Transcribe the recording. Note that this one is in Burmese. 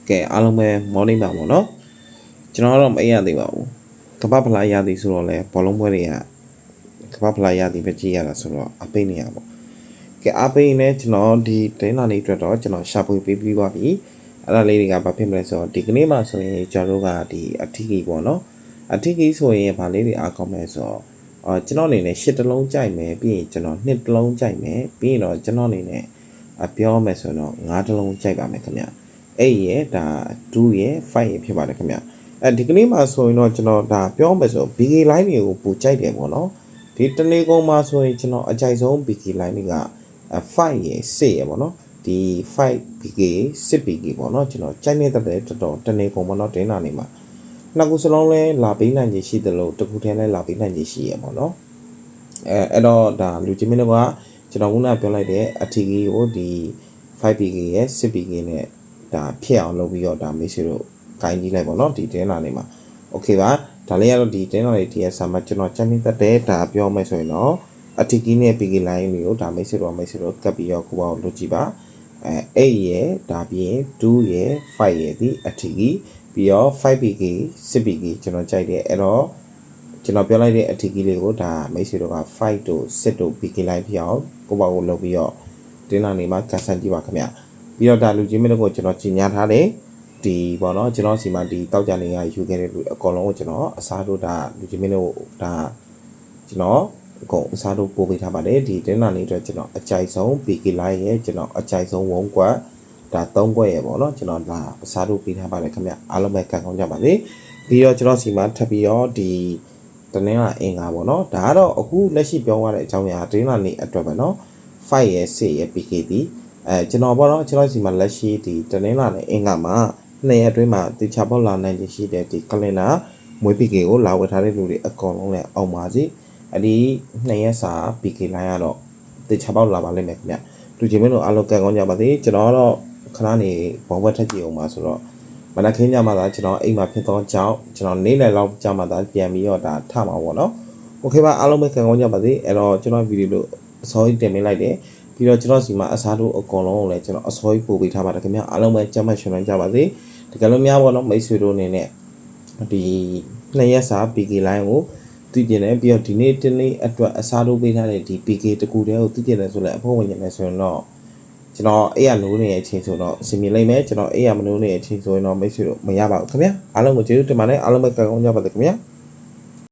ကဲအားလုံးပဲ morning ပါပေါ့နော်ကျွန်တော်တော့မအေးရသေးပါဘူးကပ္ပဖလားရသည်ဆိုတော့လဲဘောလုံးပွဲတွေကကပ္ပဖလားရသည်ပဲကြည့်ရတာဆိုတော့အပိတ်နေရပေါ့ကဲအပိတ်နဲ့ကျွန်တော်ဒီတင်းလာနေအတွက်တော့ကျွန်တော်ရှာဖွေပေးပြီးပါပြီအဲ့ဒါလေးတွေကဘာဖြစ်မလဲဆိုတော့ဒီကနေ့မှဆိုရင်ကျွန်တော်တို့ကဒီအထီးကြီးပေါ့နော်အထီးကြီးဆိုရင်ဘာလေးတွေအားကောင်းမလဲဆိုတော့ကျွန်တော်အနေနဲ့8တလုံးကြိုက်မယ်ပြီးရင်ကျွန်တော်2တလုံးကြိုက်မယ်ပြီးရင်တော့ကျွန်တော်အနေနဲ့ပြောမယ်ဆိုတော့9တလုံးကြိုက်ပါမယ်ခင်ဗျအဲ့ရဲ့ဒါ2ရဲ့5ရဲ့ဖြစ်ပါတယ်ခင်ဗျဒီကနေ့မှာဆိုရင်တော့ကျွန်တော်ဒါပြောမယ်ဆို BK line တွေကိုပိုကြိုက်တယ်ပေါ့နော်ဒီတနေ့ကုန်မှာဆိုရင်ကျွန်တော်အကြိုက်ဆုံး BK line တွေက5ရဲ့6ရဲ့ပေါ့နော်ဒီ5 BK 6 BK ပေါ့နော်ကျွန်တော်ကြိုက်နေတဲ့တော်တော်တနေ့ကုန်ပေါ့နော်တင်းလာနေမှာနှစ်ခုစလုံးလဲလာပေးနိုင်ခြင်းရှိတယ်လို့တစ်ခုတည်းလဲလာပေးနိုင်ခြင်းရှိရပေါ့နော်အဲ့တော့ဒါလူချင်းမင်းတို့ကကျွန်တော်ခုနပြောလိုက်တဲ့အထီကြီးကိုဒီ 5BK ရဲ့ 6BK နဲ့ဒါဖြစ်အောင်လုပ်ပြီးတော့ဒါမိတ်ဆွေတို့ဂိုင်းကြည့်လိုက်ပေါ့နော်ဒီတင်းလာနေမှာโอเคပါဒါလေးကတော့ဒီတင်းလာနေဒီရဲ့ဆာမကျွန်တော်ချမ်းမြေသက်တဲ့ဒါပြောမယ်ဆိုရင်တော့အထီကြီးနဲ့ BK line တွေကိုဒါမိတ်ဆွေတို့ကပ်ပြီးတော့ကိုပေါ့လုပ်ကြည့်ပါ8ရဲ့ဒါပြီးရင်2ရဲ့5ရဲ့ဒီအထီကြီးပြီးတော့ 5BK 6BK ကျွန်တော်ကြိုက်တယ်အဲ့တော့ကျွန်တော်ပြောလိုက်တဲ့အထီကြီးလေးကိုဒါမိတ်ဆွေတို့က5တို့6တို့ BK line ဖြစ်အောင်ကိုပေါ့ကိုလုပ်ပြီးတော့တင်းလာနေမှာကဆန်ကြည့်ပါခင်ဗျပြီးတော့ဒါလူချင်းမင်းတို့ကိုကျွန်တော်ကြီးညာထားတယ်ဒီပေါ့နော်ကျွန်တော်စီမှာဒီတောက်ကြနေရယူခဲ့တဲ့လူအကောင်လုံးကိုကျွန်တော်အစားတို့ဒါလူချင်းမင်းတို့ဒါကျွန်တော်အကုန်အစားတို့ပို့ပေးထားပါတယ်ဒီတင်းလာနေအတွက်ကျွန်တော်အကြိုက်ဆုံး BK line ရဲ့ကျွန်တော်အကြိုက်ဆုံးဝုံကွက်ဒါ3ကွက်ရဲ့ပေါ့နော်ကျွန်တော်ဒါအစားတို့ပေးထားပါတယ်ခင်ဗျအားလုံးပဲကံကောင်းကြပါစေပြီးတော့ကျွန်တော်စီမှာထပ်ပြီးတော့ဒီတနင်္လာအင်္ဂါပေါ့နော်ဒါကတော့အခုလက်ရှိပြောရတဲ့အကြောင်းအရာတင်းလာနေအတွက်ပဲနော်5ရဲ့6ရဲ့ BK ဒီကျွန်တော်ပေါ့နော်ကျွန်တော်စီမှာလက်ရှိဒီတနင်္လာနဲ့အင်္ဂါမှာ2ရက်အတွင်းမှာတေချာပေါက်လာနိုင်ခြင်းရှိတဲ့ဒီကလင်နာမွေး BK ကိုလာဝယ်ထားတဲ့လူတွေအကုန်လုံးလည်းအောင်ပါစီအဲ့ဒီ2ရက်စာ BK လိုင်းကတော့တေချာပေါက်လာပါလိမ့်မယ်ခင်ဗျလူချင်းမင်းတို့အားလုံးကံကောင်းကြပါစေကျွန်တော်တော့ခဏနေဘောဘွက်ထက်ကြည့်အောင်ပါဆိုတော့မနက်ခင်းညမှာသာကျွန်တော်အိမ်မှာဖြစ်သောကြောင့်ကျွန်တော်နေ့လယ်လောက်ကြာမှသာပြန်ပြီးတော့ဒါထမှာပေါ့နော်โอเคပါအားလုံးပဲကံကောင်းကြပါစေအဲ့တော့ကျွန်တော်ဗီဒီယိုလို့အစောကြီးတင်ပေးလိုက်တယ်ပြီးတော့ကျွန်တော်စီမှာအစားတို့အကုန်လုံးကိုလည်းကျွန်တော်အစောကြီးပို့ပေးထားပါတယ်ခင်ဗျအားလုံးပဲကြမ်းမှတ်ရှင်နိုင်ကြပါစေဒီကလုံးများပေါ့နော်မိတ်ဆွေတို့အနေနဲ့ဒီ2ရက်စာ BK line ကိုသိကျင်တယ်ပြီးတော့ဒီနေ့တနေ့အတွက်အစားတို့ပေးထားတဲ့ဒီ BK တကူတည်းကိုသိကျင်တယ်ဆိုလည်းအဖို့ဝင်နေတယ်ဆိုရင်တော့ကျွန်တော်အေးရနိုးနေတဲ့အချိန်ဆိုတော့အစီမြင်လိုက်မယ်ကျွန်တော်အေးရမနိုးနေတဲ့အချိန်ဆိုရင်တော့မိတ်ဆွေတို့မရပါဘူးခင်ဗျအားလုံးကိုကျေးဇူးတင်ပါတယ်အားလုံးပဲကံကောင်းကြပါစေခင်ဗျ